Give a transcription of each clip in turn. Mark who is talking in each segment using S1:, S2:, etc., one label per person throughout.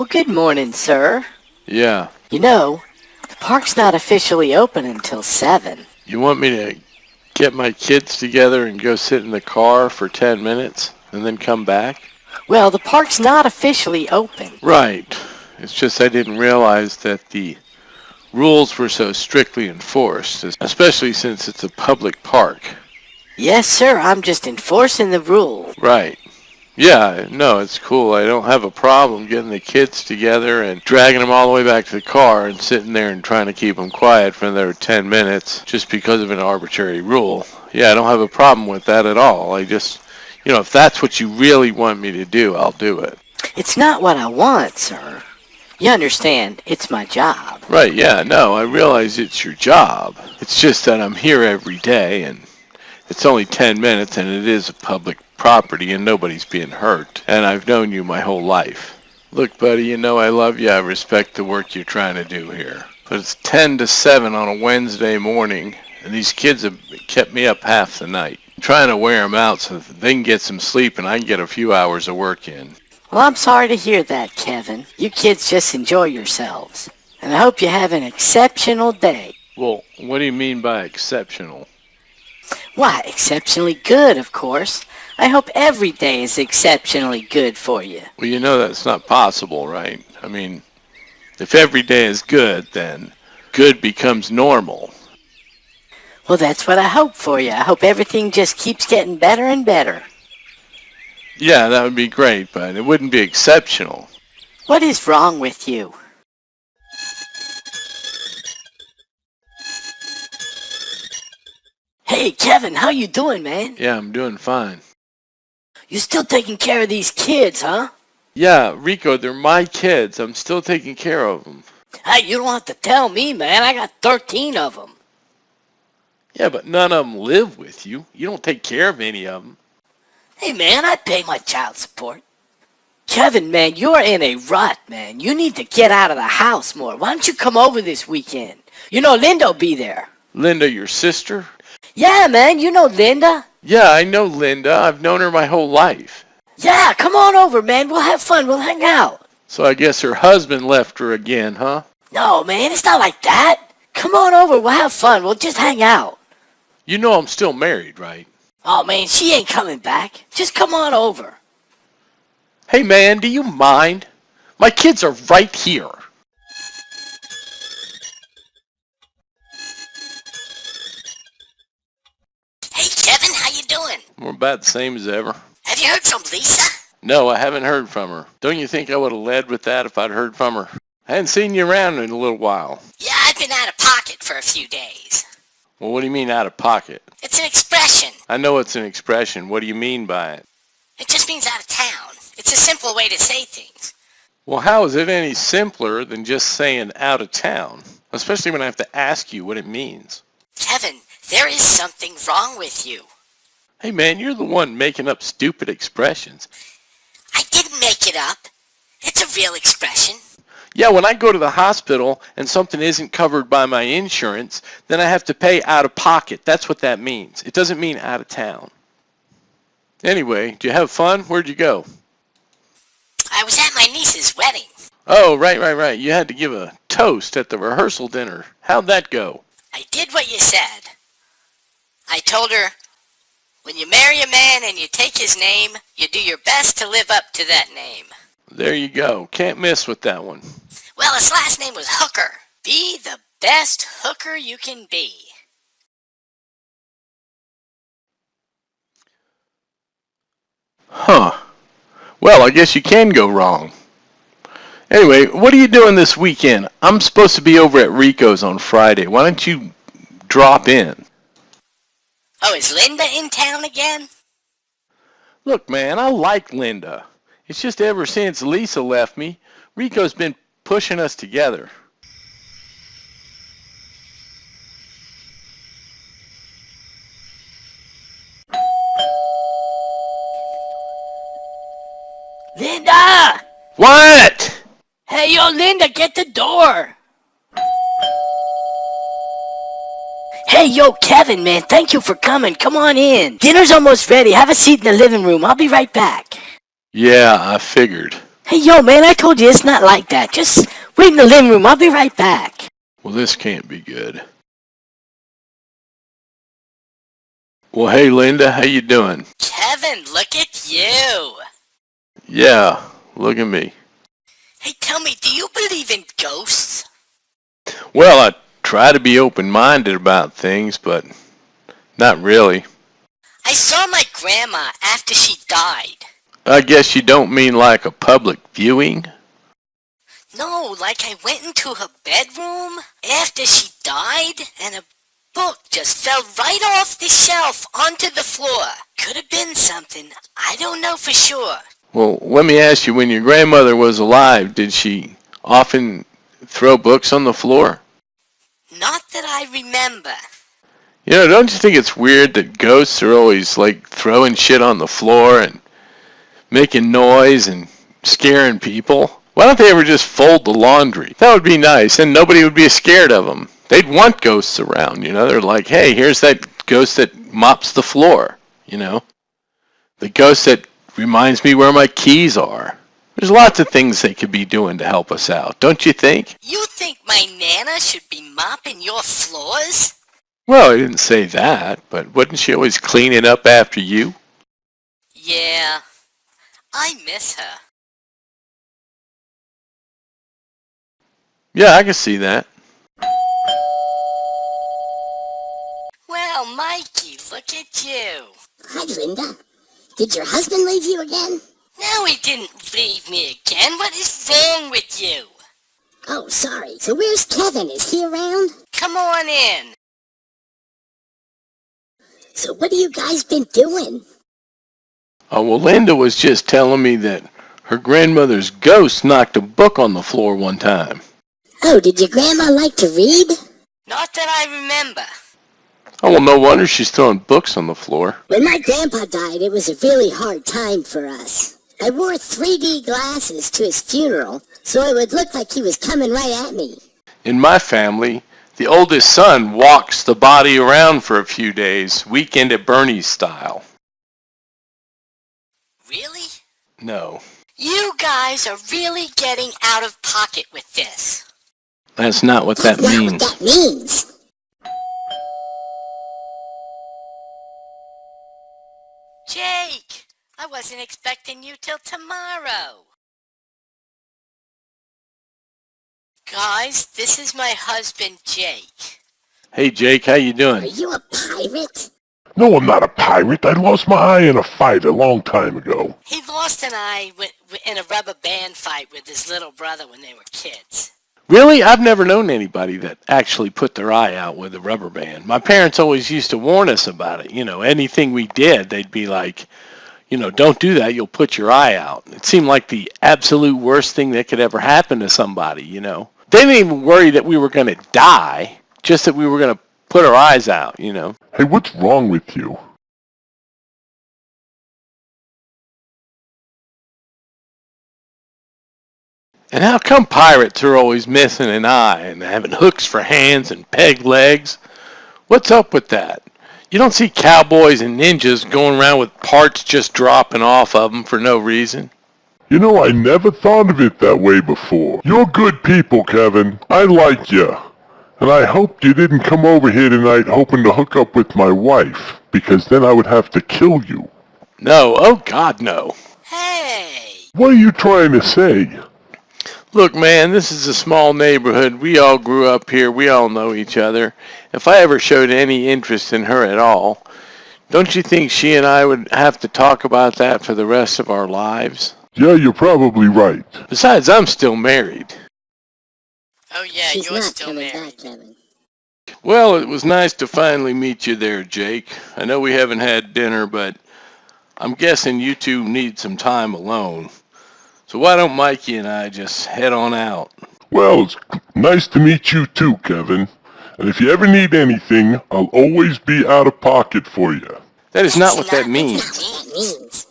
S1: Well, good morning, sir.
S2: Yeah.
S1: You know, the park's not officially open until 7.
S2: You want me to get my kids together and go sit in the car for 10 minutes and then come back?
S1: Well, the park's not officially open.
S2: Right. It's just I didn't realize that the rules were so strictly enforced, especially since it's a public park.
S1: Yes, sir, I'm just enforcing the rule.
S2: Right. Yeah, no, it's cool. I don't have a problem getting the kids together and dragging them all the way back to the car and sitting there and trying to keep them quiet for another 10 minutes just because of an arbitrary rule. Yeah, I don't have a problem with that at all. I just, if that's what you really want me to do, I'll do it.
S1: It's not what I want, sir. You understand, it's my job.
S2: Right, yeah, no, I realize it's your job. It's just that I'm here every day and it's only 10 minutes and it is a public property and nobody's being hurt. And I've known you my whole life. Look, buddy, I love you. I respect the work you're trying to do here. But it's 10 to 7 on a Wednesday morning and these kids have kept me up half the night. I'm trying to wear them out so that they can get some sleep and I can get a few hours of work in.
S1: Well, I'm sorry to hear that, Kevin. You kids just enjoy yourselves. And I hope you have an exceptional day.
S2: Well, what do you mean by exceptional?
S1: Why, exceptionally good, of course. I hope every day is exceptionally good for you.
S2: Well, that's not possible, right? I mean, if every day is good, then good becomes normal.
S1: Well, that's what I hope for you. I hope everything just keeps getting better and better.
S2: Yeah, that would be great, but it wouldn't be exceptional.
S1: What is wrong with you? Hey, Kevin, how you doing, man?
S2: Yeah, I'm doing fine.
S1: You still taking care of these kids, huh?
S2: Yeah, Rico, they're my kids. I'm still taking care of them.
S1: Hey, you don't have to tell me, man. I got 13 of them.
S2: Yeah, but none of them live with you. You don't take care of any of them.
S1: Hey, man, I pay my child support. Kevin, man, you're in a rut, man. You need to get out of the house more. Why don't you come over this weekend? Linda'll be there.
S2: Linda, your sister?
S1: Yeah, man, you know Linda.
S2: Yeah, I know Linda. I've known her my whole life.
S1: Yeah, come on over, man. We'll have fun. We'll hang out.
S2: So I guess her husband left her again, huh?
S1: No, man, it's not like that. Come on over. We'll have fun. We'll just hang out.
S2: You know I'm still married, right?
S1: Oh, man, she ain't coming back. Just come on over.
S2: Hey, man, do you mind? My kids are right here.
S1: Hey, Kevin, how you doing?
S2: We're about the same as ever.
S1: Have you heard from Lisa?
S2: No, I haven't heard from her. Don't you think I would have led with that if I'd heard from her? I hadn't seen you around in a little while.
S1: Yeah, I've been out of pocket for a few days.
S2: Well, what do you mean out of pocket?
S1: It's an expression.
S2: I know it's an expression. What do you mean by it?
S1: It just means out of town. It's a simple way to say things.
S2: Well, how is it any simpler than just saying out of town? Especially when I have to ask you what it means.
S1: Kevin, there is something wrong with you.
S2: Hey, man, you're the one making up stupid expressions.
S1: I didn't make it up. It's a real expression.
S2: Yeah, when I go to the hospital and something isn't covered by my insurance, then I have to pay out of pocket. That's what that means. It doesn't mean out of town. Anyway, did you have fun? Where'd you go?
S1: I was at my niece's wedding.
S2: Oh, right. You had to give a toast at the rehearsal dinner. How'd that go?
S1: I did what you said. I told her, when you marry a man and you take his name, you do your best to live up to that name.
S2: There you go. Can't miss with that one.
S1: Well, his last name was Hooker. Be the best hooker you can be.
S2: Huh. Well, I guess you can go wrong. Anyway, what are you doing this weekend? I'm supposed to be over at Rico's on Friday. Why don't you drop in?
S1: Oh, is Linda in town again?
S2: Look, man, I like Linda. It's just ever since Lisa left me, Rico's been pushing us together.
S1: Linda!
S2: What?
S1: Hey, yo, Linda, get the door. Hey, yo, Kevin, man, thank you for coming. Come on in. Dinner's almost ready. Have a seat in the living room. I'll be right back.
S2: Yeah, I figured.
S1: Hey, yo, man, I told you it's not like that. Just wait in the living room. I'll be right back.
S2: Well, this can't be good. Well, hey, Linda, how you doing?
S1: Kevin, look at you.
S2: Yeah, look at me.
S1: Hey, tell me, do you believe in ghosts?
S2: Well, I try to be open-minded about things, but not really.
S1: I saw my grandma after she died.
S2: I guess you don't mean like a public viewing?
S1: No, like I went into her bedroom after she died, and a book just fell right off the shelf onto the floor. Could have been something. I don't know for sure.
S2: Well, let me ask you, when your grandmother was alive, did she often throw books on the floor?
S1: Not that I remember.
S2: You know, don't you think it's weird that ghosts are always like throwing shit on the floor and making noise and scaring people? Why don't they ever just fold the laundry? That would be nice, and nobody would be scared of them. They'd want ghosts around, you know? They're like, hey, here's that ghost that mops the floor, you know? The ghost that reminds me where my keys are. There's lots of things they could be doing to help us out, don't you think?
S1: You think my Nana should be mopping your floors?
S2: Well, I didn't say that, but wouldn't she always clean it up after you?
S1: Yeah, I miss her.
S2: Yeah, I can see that.
S1: Well, Mikey, look at you.
S3: Hi, Linda. Did your husband leave you again?
S1: No, he didn't leave me again. What is wrong with you?
S3: Oh, sorry. So where's Kevin? Is he around?
S1: Come on in.
S3: So what have you guys been doing?
S2: Oh, well, Linda was just telling me that her grandmother's ghost knocked a book on the floor one time.
S3: Oh, did your grandma like to read?
S1: Not that I remember.
S2: Oh, well, no wonder she's throwing books on the floor.
S3: When my grandpa died, it was a really hard time for us. I wore 3D glasses to his funeral, so it would look like he was coming right at me.
S2: In my family, the oldest son walks the body around for a few days, weekend at Bernie's style.
S1: Really?
S2: No,
S1: You guys are really getting out of pocket with this.
S2: that's not what that
S3: That's not what
S2: means.
S3: that means.
S1: Jake, I wasn't expecting you till tomorrow. Guys, this is my husband, Jake.
S2: Hey, Jake, how you
S3: Are
S2: doing?
S3: you a pirate?
S4: No, I'm not a pirate. I lost my eye in a fight a long time ago.
S1: He lost an eye in a rubber band fight with his little brother when they were kids.
S2: Really? I've never known anybody that actually put their eye out with a rubber band. My parents always used to warn us about it. You know, anything we did, they'd be like, you know, don't do that, you'll put your eye out. It seemed like the absolute worst thing that could ever happen to somebody, you know. They didn't even worry that we were going to die, just that we were going to put our eyes out, you know.
S4: Hey, what's wrong with you?
S2: And how come pirates are always missing an eye and having hooks for hands and peg legs? What's up with that? You don't see cowboys and ninjas going around with parts just dropping off of them for no reason.
S4: You know, I never thought of it that way before. You're good people, Kevin. I like you. And I hoped you didn't come over here tonight hoping to hook up with my wife, because then I would have to kill you.
S2: No, oh God, no.
S1: Hey!
S4: What are you trying to say?
S2: Look, man, this is a small neighborhood. We all grew up here. We all know each other. If I ever showed any interest in her at all, don't you think she and I would have to talk about that for the rest of our lives?
S4: Yeah, you're probably right.
S2: Besides, I'm still married.
S1: Oh yeah,
S3: She's
S1: you're
S3: not
S1: still
S3: coming
S1: married.
S3: back, Kevin.
S2: Well, it was nice to finally meet you there, Jake. I know we haven't had dinner, but I'm guessing you two need some time alone. So why don't Mikey and I just head on out?
S4: Well, it's nice to meet you too, Kevin. And if you ever need anything, I'll always be out of pocket for you.
S2: That is not what that
S3: That's
S2: means.
S3: not what that means.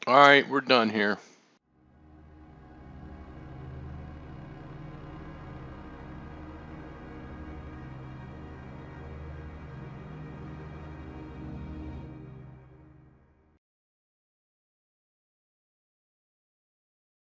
S2: All right, we're done here.